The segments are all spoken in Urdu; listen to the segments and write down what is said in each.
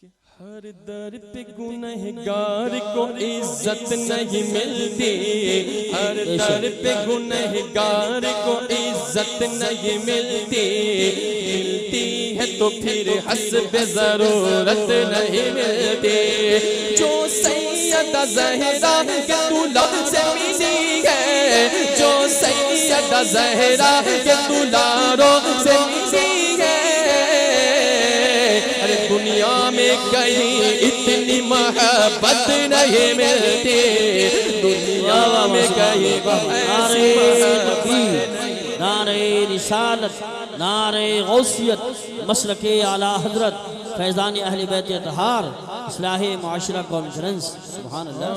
ہر در پہ گنہگار کو عزت نہیں ملتی، ہر در پہ گنہگار کو عزت نہیں ملتی، ملتی ہے تو پھر حسب ضرورت نہیں ملتی۔ جو سیدہ زہرا کے دلہا سے ملی ہے، جو سیدہ زہرا کے دلہاروں سے ملی ہے، دنیا میں کہیں اتنی محبت نہیں ملتی، دنیا میں کہیں ایسی محبت نہیں۔ نعرہ رسالت، نعرہ غوثیت، مسلک اعلیٰ حضرت فیضان اہل بیت اطہار، اصلاح معاشرہ کانفرنس۔ سبحان اللہ۔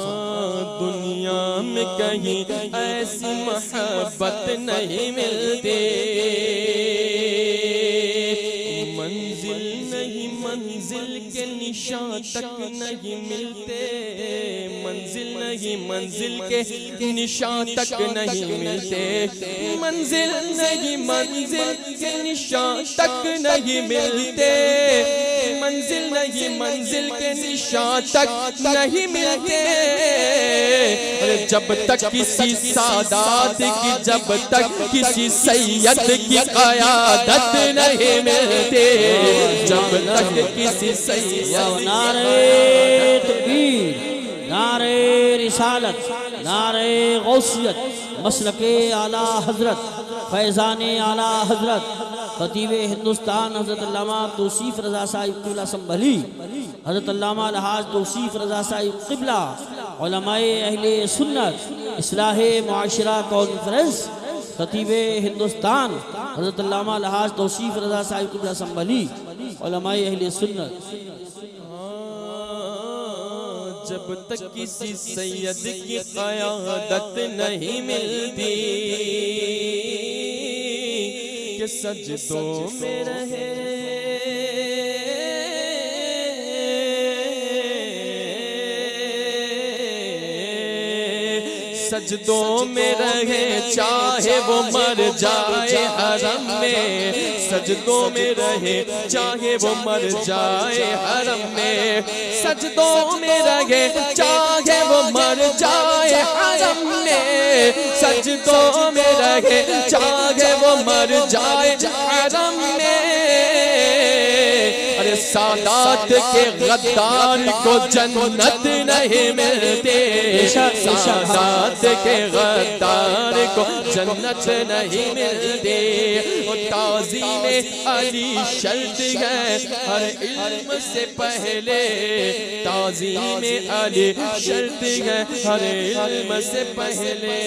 دنیا میں کہیں ایسی محبت نہیں ملتی، منزل نہیں منزل کے نشان تک نہیں ملتے، منزل نہیں منزل کے نشان تک نہیں ملتے، منزل نہیں منزل کے نشان تک نہیں ملتے، منزل نہیں منزل کے نشان تک نہیں ملتے۔ جب تک کسی سادات کی، جب تک کسی سید کی قیادت نہیں ملتے، جب تک کسی سید۔ نعرہ تکبیر، نعرہ رسالت، نعرہ غوثیت، مسلک اعلیٰ حضرت فیضان اعلیٰ حضرت خطیب ہندوستان حضرت علامہ توصیف رضا صاحب قبلہ سنبھلی، حضرت علامہ الحاج توصیف رضا صاحب قبلہ، علماء اہل سنت، اصلاح معاشرہ کانفرنس، خطیب ہندوستان حضرت علامہ الحاج توصیف رضا صاحب قبلہ سنبھلی، علماء اہل سنت۔ جب تک کسی سید کی قیادت نہیں ملتی کہ سجدوں میں رہے، سجدوں میں رہے چاہے وہ مر جائے حرم میں، سجدوں میں رہے چاہے وہ مر جائے حرم میں، سجدوں میں رہے چاہے وہ مر جائے حرم میں، سجدوں میں رہے چاہے وہ مر جائے حرم میں۔ ارے سادات کے غدار کو جنت نہیں ملتی، سادات کے غدار کو جنت نہیں ملتی۔ تعظیم علی شرط ہے ہر علم سے پہلے، تعظیم علی شرط ہے ہر علم سے پہلے۔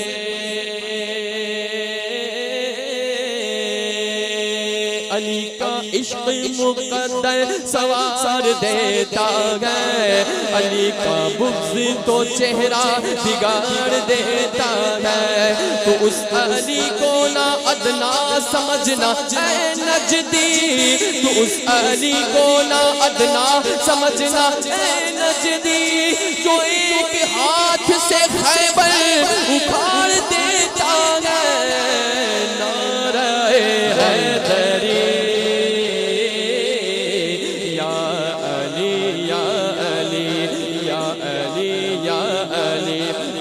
علی کا عشق مقدر سوار دیتا ہے، علی کا بغض تو چہرہ بگاڑ دیتا ہے، تو اس علی کو نہ ادنا سمجھنا اے نجدی، تو اس علی کو نہ ادنا سمجھنا اے نجدی، جو ایک ہاتھ سے خیبر اکھاڑ دیتا ہے۔ نعرہ حیدری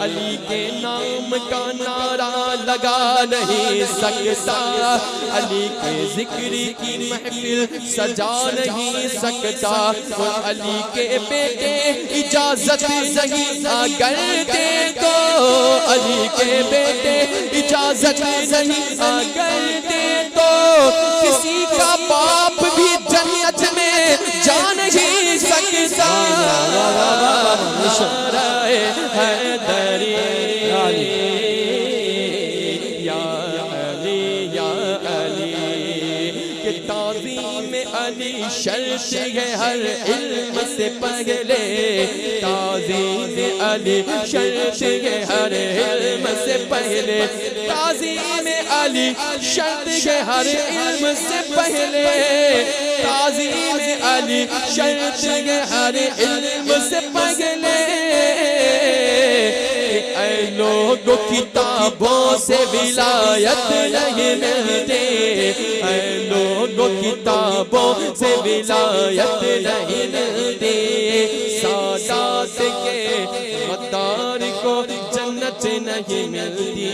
علی کے نام کا نعرہ لگا نہیں سکتا، علی کے ذکر کی محفل سجا نہیں سکتا، علی کے بیٹے اجازت نہیں اگر دے تو، علی کے بیٹے اجازت نہیں اگر دے تو، کسی کا باپ بھی جنت میں جا نہیں سکتا۔ حیدری یا علی یا علی کہ تعظیم علی شرط ہے ہر علم سے پہلے، تعظیم علی شرط ہے ہر علم سے پہلے، تعظیم علی شرط ہے ہر علم سے پہلے، تعظیم علی شرط ہے ہر علم سے پہلے۔ اے لوگو کتابوں سے ولایت نہیں ملتی، اے لوگو کتابوں سے ولایت نہیں ملتی، غدار کو جنت نہیں ملتی.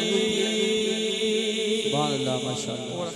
سبحان اللہ، ماشاءاللہ.